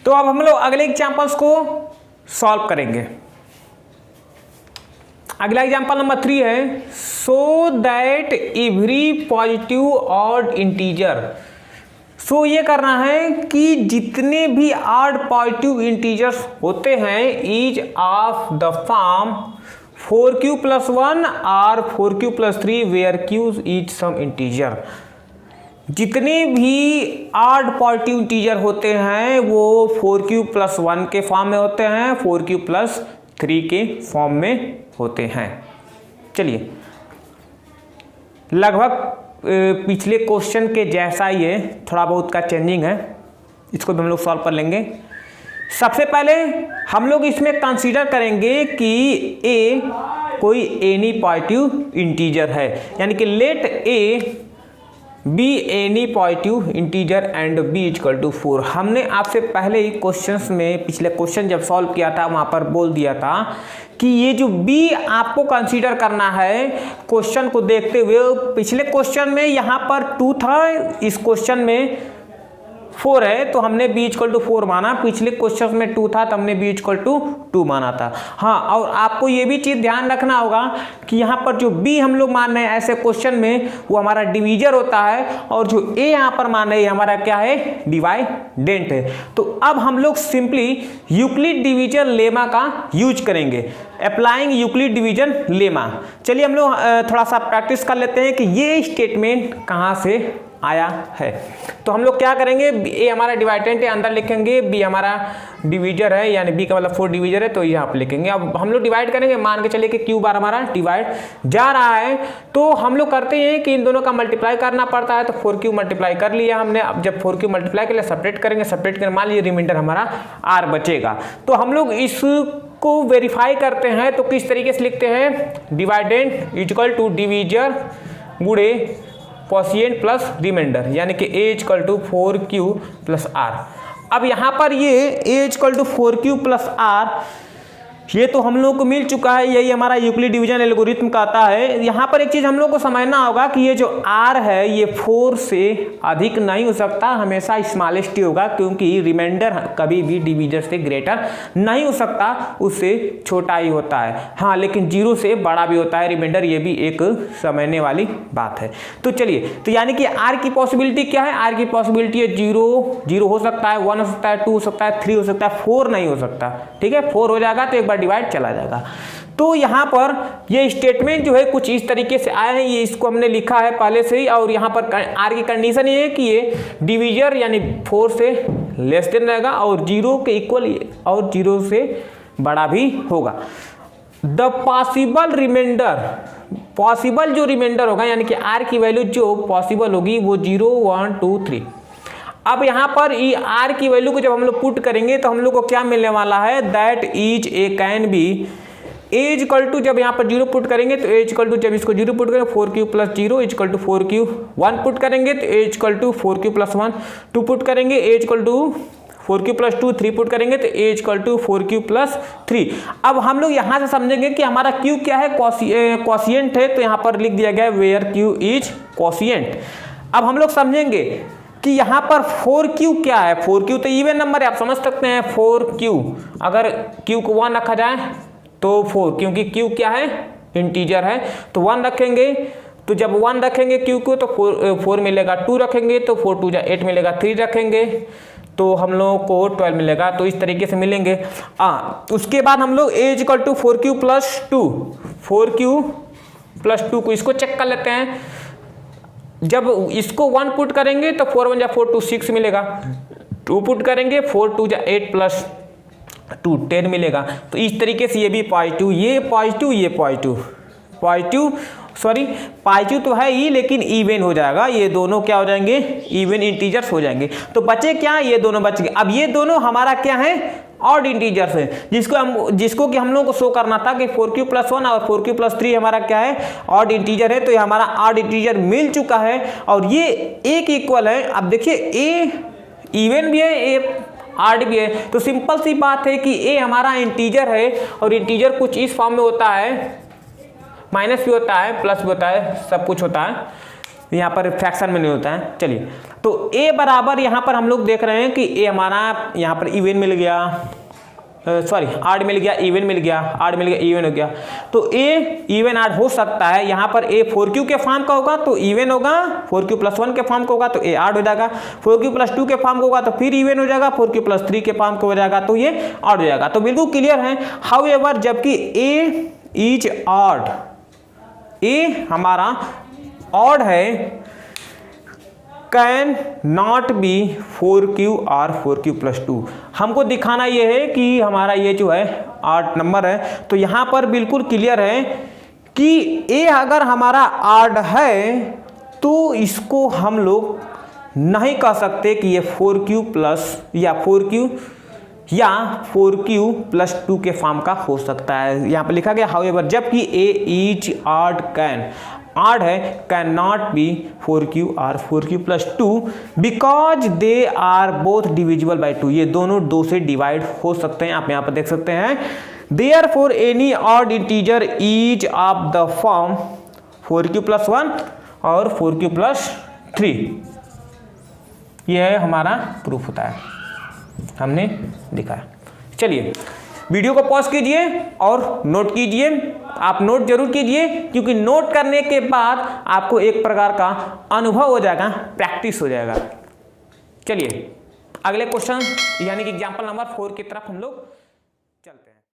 तो अब हम लोग अगले एग्जांपल्स को सॉल्व करेंगे। अगला एग्जांपल नंबर 3 है, so that every positive odd integer. So ये करना है कि जितने भी ऑड पॉजिटिव इंटीजर्स होते हैं is of the form 4q + 1 और 4q + 3 where q is some integer. जितने भी ऑड पॉजिटिव इंटीजर होते हैं वो 4q + 1 के फॉर्म में होते हैं, 4q + 3 के फॉर्म में होते हैं। चलिए, लगभग पिछले क्वेश्चन के जैसा ही है, थोड़ा बहुत का चेंजिंग है, इसको भी हम लोग सॉल्व कर लेंगे। सबसे पहले हम लोग इसमें कंसीडर करेंगे कि ए कोई एनी पॉजिटिव इंटीजर है, यानी कि let a be any positive integer and b equal to 4। हमने आपसे पहले ही क्वेश्चंस में, पिछले क्वेश्चन जब सॉल्व किया था वहां पर बोल दिया था कि ये जो बी आपको कंसीडर करना है क्वेश्चन को देखते हुए। पिछले क्वेश्चन में यहाँ पर 2 था, इस क्वेश्चन में 4 है, तो हमने b = 4 माना। पिछले क्वेश्चन में 2 था तो हमने b = 2 माना था। हाँ, और आपको ये भी चीज ध्यान रखना होगा कि यहाँ पर जो b हम लोग मान रहे हैं ऐसे क्वेश्चन में वो हमारा डिवीजर होता है, और जो a यहाँ पर मान रहे हैं हमारा क्या है, डिवाइडेंट है। तो अब हम लोग सिंपली यूक्लिड डिवीजन लेमा का यूज करेंगे, अप्लाइंग यूक्लिड डिवीजन लेमा। चलिए हम लोग थोड़ा सा प्रैक्टिस कर लेते हैं कि ये स्टेटमेंट कहाँ से आया है। तो हम लोग क्या करेंगे, ए हमारा डिवाइडेंट है, अंदर लिखेंगे, बी हमारा डिवीजर है, यानी बी का मतलब 4 डिवीजर है, तो यहाँ पे लिखेंगे। अब हम लोग डिवाइड करेंगे, मान के चलिए कि क्यू बार हमारा डिवाइड जा रहा है, तो हम लोग करते हैं कि इन दोनों का मल्टीप्लाई करना पड़ता है। तो 4q मल्टीप्लाई कर लिया हमने। अब जब 4q मल्टीप्लाई के लिए सेपरेट करेंगे, सेपरेट करके मान लीजिए रिमाइंडर हमारा r बचेगा। तो हम लोग इसको वेरीफाई करते हैं, तो किस तरीके से लिखते हैं, डिवाइडेंट इक्वल टू डिवीजर गुणे क्वोशिएंट प्लस रिमाइंडर, यानी कि a = 4q + r। अब यहाँ पर ये a = 4q + r, ये तो हम लोग को मिल चुका है, यही हमारा यूक्लिड डिवीजन एल्गोरिथम कहता है। यहाँ पर एक चीज हम लोग को समझना होगा कि ये जो r है ये 4 से अधिक नहीं हो सकता, हमेशा स्मॉलेस्ट ही होगा, क्योंकि रिमाइंडर कभी भी डिवीजर से ग्रेटर नहीं हो सकता, उससे छोटा ही होता है। हाँ, लेकिन 0 से बड़ा भी होता है रिमाइंडर, ये भी एक समझने वाली बात है। तो चलिए, तो यानी कि r की पॉसिबिलिटी क्या है, r की पॉसिबिलिटी है 0 हो सकता है, 1 हो सकता है, 2 हो सकता है, 3 हो सकता है, 4 नहीं हो सकता। ठीक है, 4 हो जाएगा तो एक बार डिवाइड चला जाएगा। तो यहाँ पर ये स्टेटमेंट जो है कुछ इस तरीके से आए हैं, ये इसको हमने लिखा है पहले से ही, और यहाँ पर आर की कंडीशन ये है कि ये डिवीजर यानी 4 से लेस देन रहेगा और 0 के इक्वल और 0 से बड़ा भी होगा। द पॉसिबल रिमाइंडर, पॉसिबल जो रिमाइंडर होगा यानी कि आर की वैल्यू जो पॉसिबल होगी वो 0, 1, 2, 3। अब यहाँ पर ई आर की वैल्यू को जब हम लोग पुट करेंगे तो हम लोग को क्या मिलने वाला है, that is A can be A = जब यहाँ पर 0 पुट करेंगे तो ए = जब इसको 0 पुट करेंगे 4q + 0 = 4q, 1 पुट करेंगे तो ए = 4q + 1, 2 पुट करेंगे ए = 4q + 2, 3 पुट करेंगे तो ए = 4q + 3। अब हम लोग यहाँ से समझेंगे कि हमारा q क्या है, क्वोशिएंट है, तो यहाँ पर लिख दिया गया है वेयर q इज क्वोशिएंट। अब हम लोग समझेंगे कि यहाँ पर 4q क्या है, 4q तो इवन नंबर है, आप समझ सकते हैं 4q, अगर q को 1 रखा जाए तो 4, क्योंकि q क्या है, इंटीजर है, तो 1 रखेंगे, तो जब 1 रखेंगे q को तो 4 मिलेगा, 2 रखेंगे तो 4 2 8 मिलेगा, 3 रखेंगे तो हम लोगों को 12 मिलेगा। तो इस तरीके से मिलेंगे। उसके बाद हम लोग a = 4q + 2, 4q + 2 को इसको चेक कर लेते हैं। जब इसको 1 पुट करेंगे तो 4 1 4 2 6 मिलेगा, 2 पुट करेंगे 4 2 8 + 2 10 मिलेगा। तो इस तरीके से ये भी पॉजिटिव, ये पॉजिटिव, ये पॉजिटिव पॉजिटिव तो है ही, लेकिन इवन हो जाएगा, ये दोनों क्या हो जाएंगे, इवन इंटीजर्स हो जाएंगे। तो बचे क्या, ये दोनों बच गए। अब ये दोनों हमारा क्या है, ऑड इंटीजर्स है, जिसको कि हम लोग को शो करना था कि 4q + 1 और 4q + 3 हमारा क्या है, ऑड इंटीजर है। तो ये हमारा ऑड इंटीजर मिल चुका है और ये a के इक्वल है। अब देखिए a इवन भी है, a ऑड भी है, तो सिंपल सी बात है कि a हमारा इंटीजर है और इंटीजर कुछ इस फॉर्म में होता है, माइनस भी होता है, प्लस भी होता है, सब कुछ होता है। यहाँ पर फ्रैक्शन में नहीं होता है। चलिए, तो a बराबर यहाँ पर हम लोग देख रहे हैं कि a हमारा यहाँ पर इवन मिल गया, सॉरी आड मिल गया, इवन मिल गया, आड मिल गया, इवन हो गया। तो a इवन आड हो सकता है। यहाँ पर a 4q के फॉर्म का होगा तो इवन होगा, 4q + 1 के फॉर्म का होगा तो a आड हो जाएगा, 4q + 2 के फॉर्म का होगा तो फिर इवन हो जाएगा, 4q + 3 के फॉर्म का हो जाएगा तो ये आड हो जाएगा। तो बिल्कुल क्लियर है। हाउएवर जबकि a इज ऑड, a हमारा ऑड है, कैन नॉट बी 4q और 4q + 2। हमको दिखाना यह है कि हमारा ये जो है 8 नंबर है। तो यहाँ पर बिल्कुल क्लियर है कि a अगर हमारा ऑड है तो इसको हम लोग नहीं कह सकते कि ये 4q या 4q + 2 के फॉर्म का हो सकता है। यहाँ पर लिखा गया हाउएवर जबकि a is odd, can odd है, कैन नॉट बी 4q और 4q + 2 because they are both divisible by 2। ये दोनों 2 से डिवाइड हो सकते हैं। आप यहाँ पर देख सकते हैं। Therefore any odd integer is of the form 4q + 1 और 4q + 3। यह हमारा प्रूफ होता है, हमने दिखाया। चलिए, वीडियो को पॉज कीजिए और नोट कीजिए। आप नोट जरूर कीजिए क्योंकि नोट करने के बाद आपको एक प्रकार का अनुभव हो जाएगा, प्रैक्टिस हो जाएगा। चलिए अगले क्वेश्चन यानी कि एग्जाम्पल नंबर 4 की तरफ हम लोग